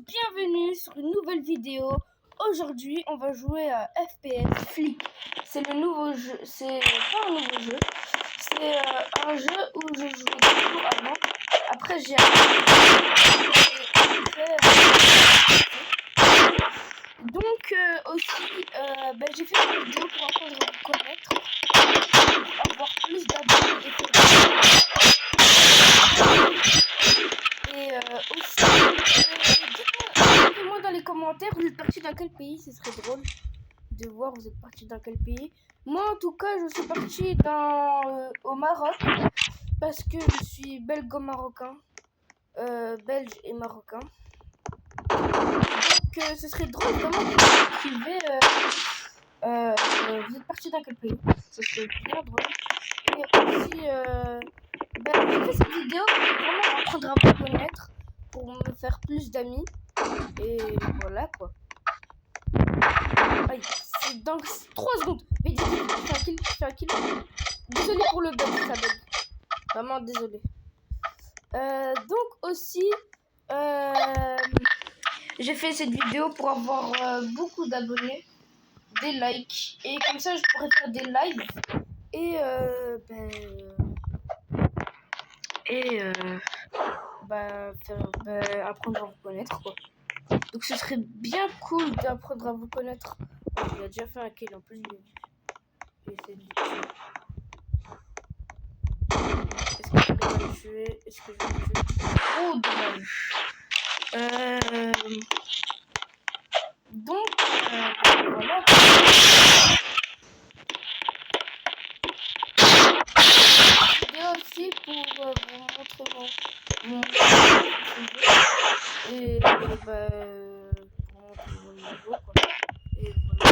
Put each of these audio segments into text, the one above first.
bienvenue sur une nouvelle vidéo. Aujourd'hui, on va jouer à FPS Flick. C'est le nouveau jeu, c'est pas un nouveau jeu, c'est un jeu où je jouais toujours avant. Après, j'ai donc aussi, j'ai fait une vidéo pour apprendre à vous connaître, pour avoir plus d'abonnés et aussi, dites-moi dans les commentaires, vous êtes parti dans quel pays? Ce serait drôle de voir vous êtes parti dans quel pays. Moi en tout cas, je suis parti au Maroc parce que je suis belgo-marocain, belge et marocain. Donc ce serait drôle vraiment que vous écrivez vous êtes parti dans quel pays? Ce serait bien drôle. Et aussi, j'ai fait cette vidéo pour vraiment apprendre à vous connaître, pour me faire plus d'amis. Et voilà quoi. Aïe, c'est dans 3 secondes. Mais je fais un kill. Désolé pour le bug, ça bug. Vraiment désolé. Donc aussi, j'ai fait cette vidéo pour avoir beaucoup d'abonnés, des likes. Et comme ça, je pourrais faire des lives. Et apprendre à vous connaître quoi. Donc ce serait bien cool d'apprendre à vous connaître. Il a déjà fait un kill en plus. Il essaie de le tuer. Est-ce que je vais le tuer? Oh dommage. Donc voilà. Vidéo aussi pour vous montrer mon et pour montrer mon niveau quoi. Et voilà.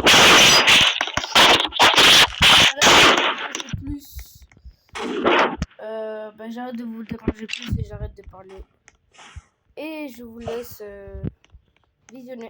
J'arrête de vous déranger plus et j'arrête de parler. Et je vous laisse visionner.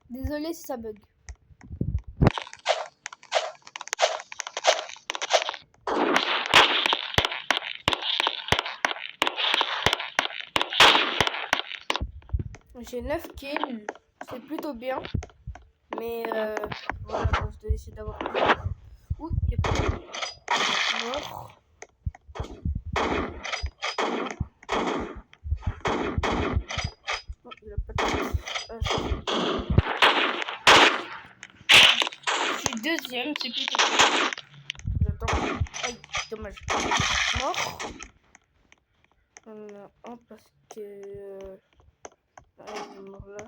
Désolé si ça bug. J'ai 9 kills, c'est plutôt bien. Mais voilà, je dois essayer d'avoir plus. Ouh, il y a pas mort. Non, il a pas de je suis deuxième, c'est plutôt bien. J'attends. Aïe, dommage. Mort. On a un parce que il est mort là.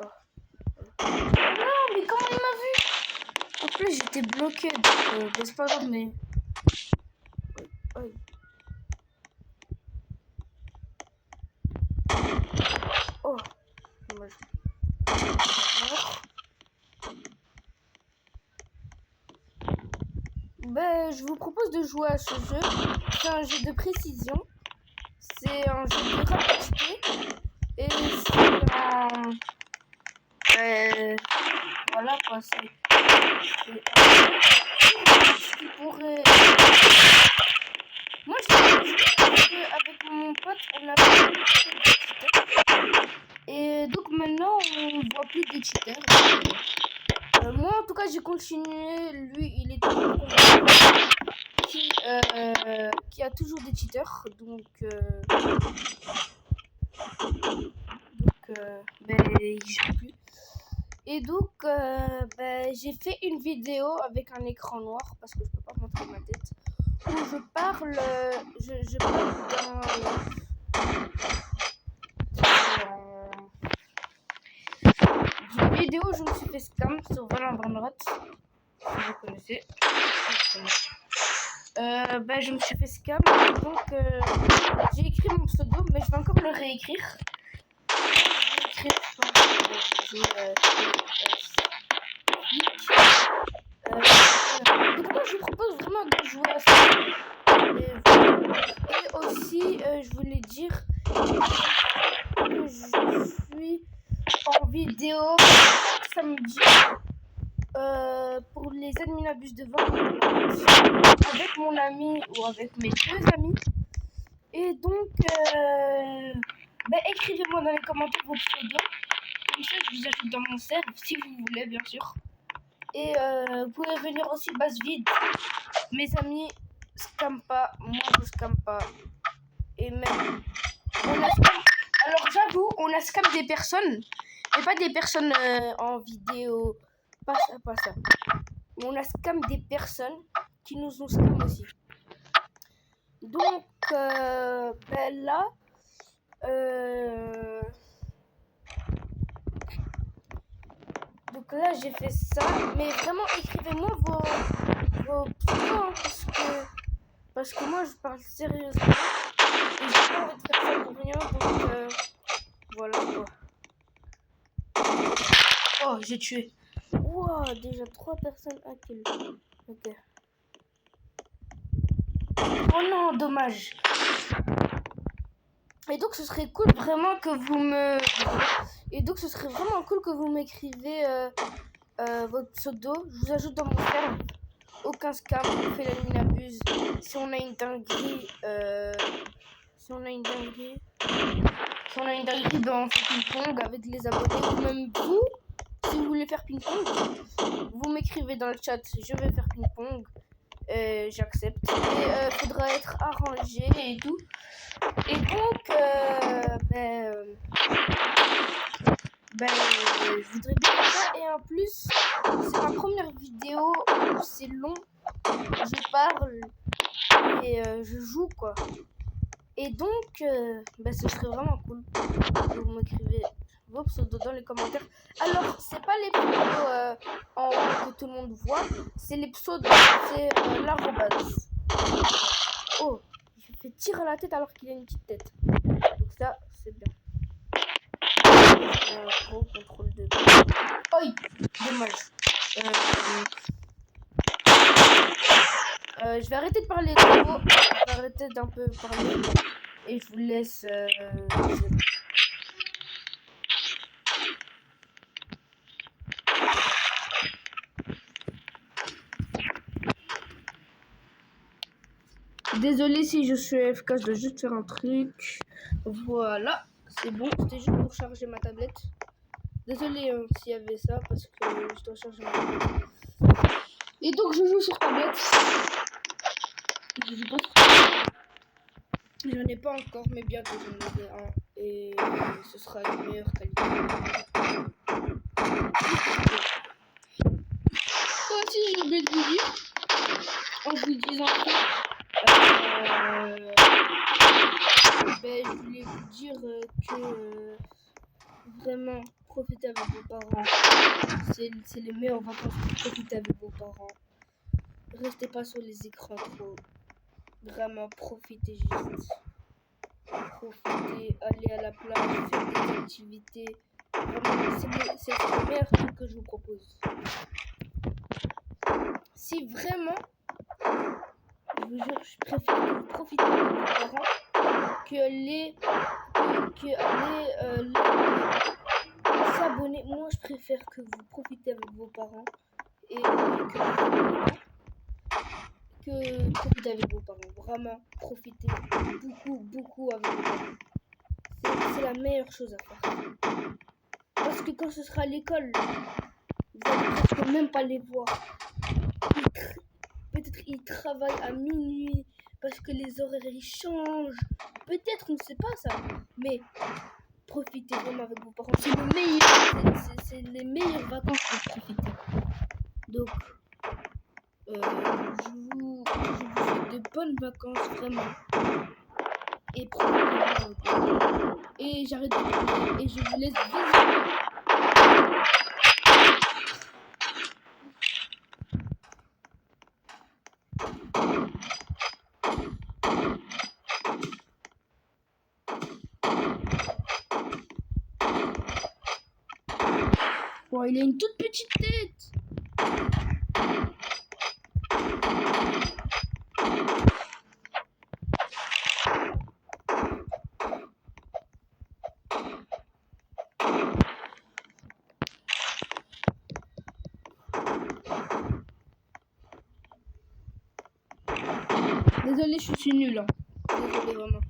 Non, mais comment il m'a vu? En plus, j'étais bloqué. Donc, c'est pas grave, mais. Aïe. Oh, dommage. Mort. Je vous propose de jouer à ce jeu. C'est un jeu de précision. C'est un jeu de rapidité. Et c'est un. Voilà quoi, c'est qui pourrait. Moi je sais qu'avec mon pote on a fait des cheaters. Et donc maintenant on voit plus des cheaters. Moi, en tout cas, j'ai continué. Lui, il est toujours qui a toujours des cheaters. Donc il joue plus. Et donc, j'ai fait une vidéo avec un écran noir parce que je peux pas montrer ma tête. Où je parle, je parle d'une vidéo où je me suis fait scam sur Valorant Brandrat. Si vous connaissez. Je me suis fait scam. Donc, j'ai écrit mon pseudo, mais je vais encore le réécrire. Donc moi je vous propose vraiment de jouer à ça. Et aussi je voulais dire que je suis en vidéo samedi pour les adminabus de vente avec mon ami ou avec mes 2 amis. Et donc écrivez-moi dans les commentaires vos pseudos. Comme ça je vous ajoute dans mon serve si vous voulez bien sûr. Et vous pouvez venir aussi base vide. Mes amis scam pas, moi je scam pas. Et même on a scam. Alors j'avoue, on a scam des personnes, mais pas des personnes en vidéo, pas ça. Mais on a scam des personnes qui nous ont scam aussi. Donc là donc là j'ai fait ça, mais vraiment écrivez-moi vos pseudos parce que moi je parle sérieusement et j'ai pas envie de faire ça pour rien, donc voilà quoi. Oh, j'ai tué. Wow, déjà 3 personnes à kill. Ok. Oh non, dommage. Et donc ce serait cool vraiment que vous me... Et donc ce serait vraiment cool que vous m'écrivez votre pseudo. Je vous ajoute dans mon serve. Aucun scam, on fait la minabuse. Si on a une dinguerie, si on a une dinguerie, on fait ping-pong avec les abonnés. Ou même vous, si vous voulez faire ping-pong, vous m'écrivez dans le chat, je vais faire ping-pong. J'accepte. Et faudra être arrangé et tout. Et donc, je voudrais bien faire ça. Et en plus, c'est ma première vidéo où c'est long. Je parle et je joue quoi. Et donc, ce serait vraiment cool que vous m'écrivez vos pseudos dans les commentaires. Alors, c'est pas les pseudos en haut que tout le monde voit, c'est les pseudos, c'est l'arrobase. Oh, je fais tirer à la tête alors qu'il a une petite tête. Donc ça, c'est bien. Un gros contrôle de... Oi, dommage. Je vais arrêter de parler trop. Je vais arrêter d'un peu parler. Et je vous laisse... Désolé si je suis AFK, je dois juste faire un truc. Voilà, c'est bon, c'était juste pour charger ma tablette. Désolé s'il y avait ça parce que je dois charger ma tablette. Et donc je joue sur tablette. Je joue pas sur tablette. J'en ai pas encore, mais bientôt j'en aurai un. Et ce sera une meilleure qualité. Aussi j'ai oublié de vous dire, en vous disant que je voulais vous dire que vraiment profitez avec vos parents. C'est les meilleures vacances pour profiter avec vos parents. Restez pas sur les écrans trop. Vraiment profitez juste. Profitez, allez à la plage, faites des activités. Vraiment, c'est le meilleur truc que je vous propose. Si vraiment, je vous jure, je préfère que vous profitez avec vos parents que aller s'abonner. Moi, je préfère que vous profitez avec vos parents et que profitez avec vos parents. Vraiment, profitez beaucoup avec vos parents. C'est la meilleure chose à faire. Parce que quand ce sera à l'école, vous allez presque même pas les voir. Peut-être ils travaillent à minuit parce que les horaires ils changent. Peut-être, on ne sait pas ça. Mais profitez vraiment avec vos parents. C'est le meilleur. C'est les meilleures vacances pour profiter. Donc, je vous souhaite de bonnes vacances vraiment. Et profitez. Et j'arrête de parler et je vous laisse vivre. Oh, il a une toute petite tête. Désolé, je suis nul. Hein. Désolé vraiment.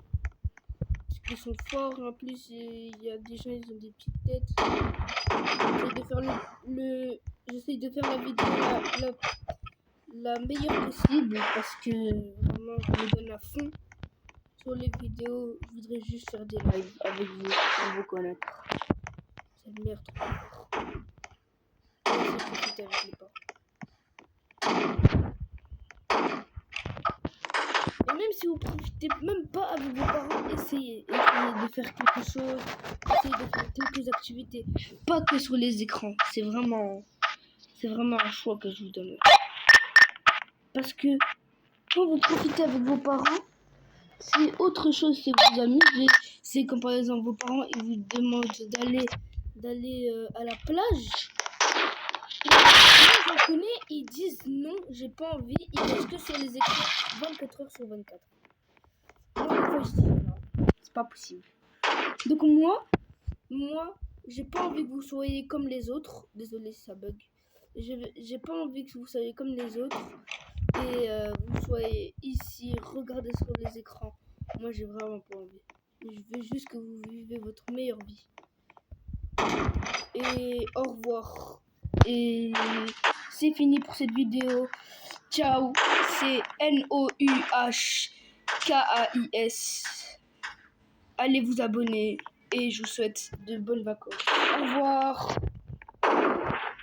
Parce qu'ils sont forts. En plus, il y a des gens, ils ont des petites têtes. J'essaye de faire la vidéo la meilleure possible parce que vraiment, je me donne à fond sur les vidéos. Je voudrais juste faire des lives avec vous pour vous connaître. C'est le meilleur truc. Profiter avec les parents. Et même si vous profitez même pas avec vos parents, essayez de faire quelque chose, essayez de faire quelques activités, pas que sur les écrans. C'est vraiment un choix que je vous donne. Parce que quand vous profitez avec vos parents, c'est autre chose, c'est vous amuser. C'est comme par exemple vos parents ils vous demandent d'aller à la plage. Et moi j'en connais, ils disent non, j'ai pas envie, ils restent que sur les écrans 24 heures sur 24. Moi, je dis non, c'est pas possible. Donc moi, j'ai pas envie que vous soyez comme les autres. Désolé si ça bug. J'ai pas envie que vous soyez comme les autres et vous soyez ici, regardez sur les écrans. Moi, j'ai vraiment pas envie. Je veux juste que vous vivez votre meilleure vie. Et au revoir. Et c'est fini pour cette vidéo. Ciao. C'est NOUHKAIS. Allez vous abonner et je vous souhaite de bonnes vacances. Au revoir.